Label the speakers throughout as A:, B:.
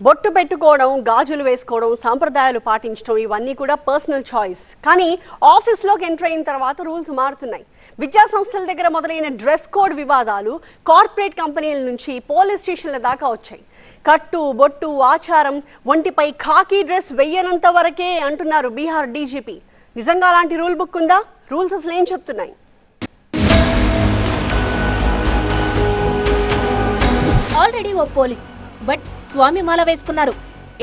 A: బొట్టు పెట్టుకోవడం, గాజులు వేసుకోవడం, సాంప్రదాయాలు పాటించడం ఇవన్నీ కూడా పర్సనల్ చాయిస్. కానీ ఆఫీస్లోకి ఎంటర్ అయిన తర్వాత రూల్స్ మారుతున్నాయి. విద్యా సంస్థల దగ్గర మొదలైన డ్రెస్ కోడ్ వివాదాలు కార్పొరేట్ కంపెనీల నుంచి పోలీస్ స్టేషన్ల దాకా వచ్చాయి. కట్టు, బొట్టు, ఆచారం, ఒంటిపై ఖాకీ డ్రెస్ వెయ్యనంత వరకే అంటున్నారు బీహార్ డీజీపీ. నిజంగా అలాంటి రూల్ బుక్ ఉందా? రూల్స్ అసలు ఏం చెప్తున్నాయి?
B: ఆల్రెడీ ఓ పోలీస్ బట్ స్వామి మాల వేసుకున్నారు.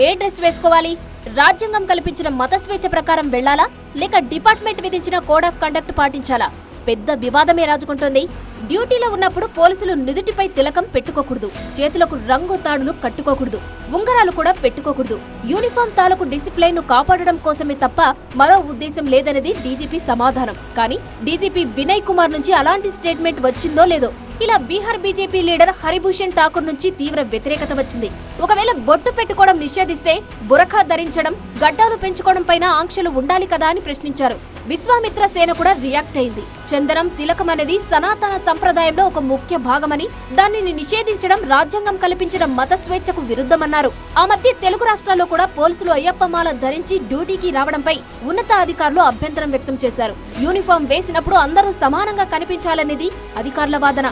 B: ఏ డ్రెస్ వేసుకోవాలి? రాజ్యాంగం కల్పించిన మత స్వేచ్ఛ ప్రకారం వెళ్లాలా లేక డిపార్ట్మెంట్ విధించిన కోడ్ ఆఫ్ కండక్ట్ పాటించాలా? పెద్ద వివాదమే రాజుకుంటోంది. డ్యూటీలో ఉన్నప్పుడు పోలీసులు నుదుటిపై తిలకం పెట్టుకోకూడదు, చేతులకు రంగు తాడులు కట్టుకోకూడదు, ఉంగరాలు కూడా పెట్టుకోకూడదు. యూనిఫామ్ తాలూకు డిసిప్లైన్ ను కాపాడడం కోసమే తప్ప మరో ఉద్దేశం లేదనేది డీజీపీ సమాధానం. కానీ డీజీపీ వినయ్ కుమార్ నుంచి అలాంటి స్టేట్మెంట్ వచ్చిందో లేదో ఇలా బీహార్ బీజేపీ లీడర్ హరిభూషణ్ ఠాకూర్ నుంచి తీవ్ర వ్యతిరేకత వచ్చింది. ఒకవేళ బొట్టు పెట్టుకోవడం నిషేధిస్తే బురఖా ధరించడం, గడ్డాలు పెంచుకోవడం పైన ఆంక్షలు ఉండాలి కదా అని ప్రశ్నించారు. విశ్వామిత్ర సేన కూడా రియాక్ట్ అయింది. చందనం, తిలకం అనేది సనాతన సంప్రదాయంలో ఒక ముఖ్య భాగమని, దానిని నిషేధించడం రాజ్యాంగం కల్పించిన మత స్వేచ్ఛకు విరుద్ధమన్నారు. ఆ మధ్య తెలుగు రాష్ట్రాల్లో కూడా పోలీసులు అయ్యప్పమాల ధరించి డ్యూటీకి రావడంపై ఉన్నతాధికారులు అభ్యంతరం వ్యక్తం చేశారు. యూనిఫామ్ వేసినప్పుడు అందరూ సమానంగా కనిపించాలనేది అధికారుల వాదన.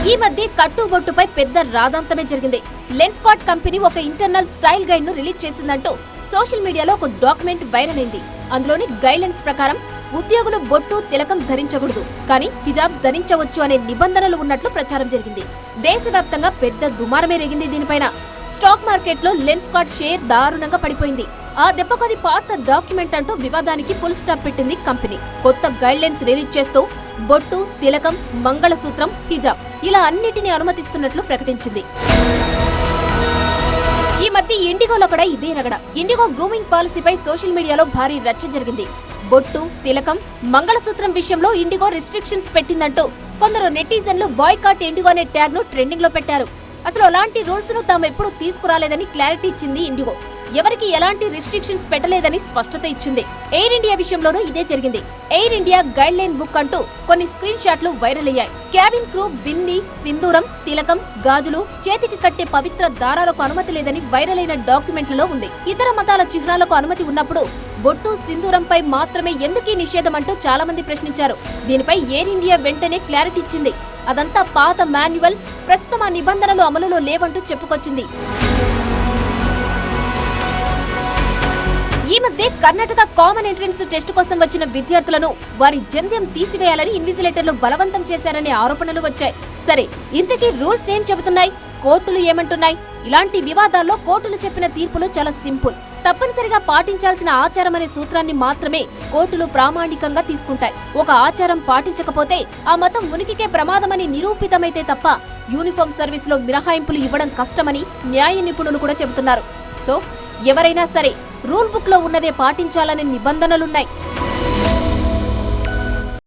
B: ఈ మధ్య కట్టుబొట్టుపై పెద్ద రాదాంతమే జరిగింది. లెన్స్కాట్ కంపెనీ ఒక ఇంటర్నల్ స్టైల్ గైడ్ ను రిలీజ్ చేసిందంటూ సోషల్ మీడియాలో ఒక డాక్యుమెంట్ వైరల్ అయింది. అందులోని గైడ్లైన్స్ ప్రకారం ఉద్యోగులు బొట్టు, తిలకం ధరించకూడదు, కానీ హిజాబ్ ధరించవచ్చు అనే నిబంధనలు ఉన్నట్లు ప్రచారం జరిగింది. దేశవ్యాప్తంగా పెద్ద దుమారమే రేగింది దీనిపైన. స్టాక్ మార్కెట్లో లెన్స్కాట్ షేర్ దారుణంగా పడిపోయింది. ఆ దెబ్బకు పాత డాక్యుమెంట్ అంటూ వివాదానికి ఫుల్ స్టాప్ పెట్టింది కంపెనీ. కొత్త గైడ్లైన్స్ రిలీజ్ చేస్తూ బొట్టు, తిలకం, మంగళసూత్రం, హిజాబ్ ఇలా అన్నిటినీ అనుమతిస్తున్నట్లు ప్రకటించింది. ఈ మధ్య ఇండిగోలో కూడా ఇదే రగడ. ఇండిగో గ్రూమింగ్ పాలసీపై సోషల్ మీడియాలో భారీ రచ్చ జరిగింది. బొట్టు, తిలకం, మంగళసూత్రం విషయంలో ఇండిగో రిస్ట్రిక్షన్స్ పెట్టిందంటూ కొందరు నెటిజన్లు బాయ్కాట్ ఇండిగో అనే ట్యాగ్ ను ట్రెండింగ్ లో పెట్టారు. అసలు అలాంటి రూల్స్ ను తాము ఎప్పుడూ తీసుకురాలేదని క్లారిటీ ఇచ్చింది ఇండిగో. ఎవరికి ఎలాంటి రిస్ట్రిక్షన్స్ పెట్టలేదని స్పష్టత ఇచ్చింది. ఎయిర్ ఇండియా విషయంలోనూ ఇదే జరిగింది. Air India guide line book అంటూ కొన్ని స్క్రీన్ షాట్లు వైరల్ అయ్యాయి. క్యాబిన్ క్రూ బింది, సింధూరం, తిలకం, గాజులు, చేతికి కట్టే పవిత్ర దారాలకు అనుమతి లేదని వైరల్ అయిన డాక్యుమెంట్లలో ఉంది. ఇతర మతాల చిహ్నాలకు అనుమతి ఉన్నప్పుడు బొట్టు, సింధూరంపై మాత్రమే ఎందుకీ నిషేధం అంటూ చాలా మంది ప్రశ్నించారు. దీనిపై ఎయిర్ ఇండియా వెంటనే క్లారిటీ ఇచ్చింది. అదంతా పాత మాన్యువల్, ప్రస్తుతం ఆ నిబంధనలు అమలులో లేవంటూ చెప్పుకొచ్చింది. ఈ మధ్య కర్ణాటక కామన్ ఎంట్రన్స్ టెస్ట్ కోసం వచ్చిన విద్యార్థులను వారి జంధ్యం తీసివేయాలని ఇన్విజిలేటర్లు బలవంతం చేశారనే ఆరోపణలు వచ్చాయి. సరే, ఇంతకీ రూల్స్ ఏం చెబుతున్నాయి? కోర్టులు ఏమంటున్నాయి? ఇలాంటి వివాదాల్లో కోర్టులు చెప్పిన తీర్పులు చాలా సింపుల్. తప్పనిసరిగా పాటించాల్సిన ఆచారం అనే సూత్రాన్ని మాత్రమే కోర్టులు ప్రామాణికంగా తీసుకుంటాయి. ఒక ఆచారం పాటించకపోతే ఆ మతం ఉనికికే ప్రమాదమని నిరూపితమైతే తప్ప యూనిఫామ్ సర్వీస్ లో మినహాయింపులు ఇవ్వడం కష్టమని న్యాయ నిపుణులు కూడా చెబుతున్నారు. సో ఎవరైనా సరే రూల్ బుక్ లో ఉన్నదే పాటించాలనే నిబంధనలున్నాయి.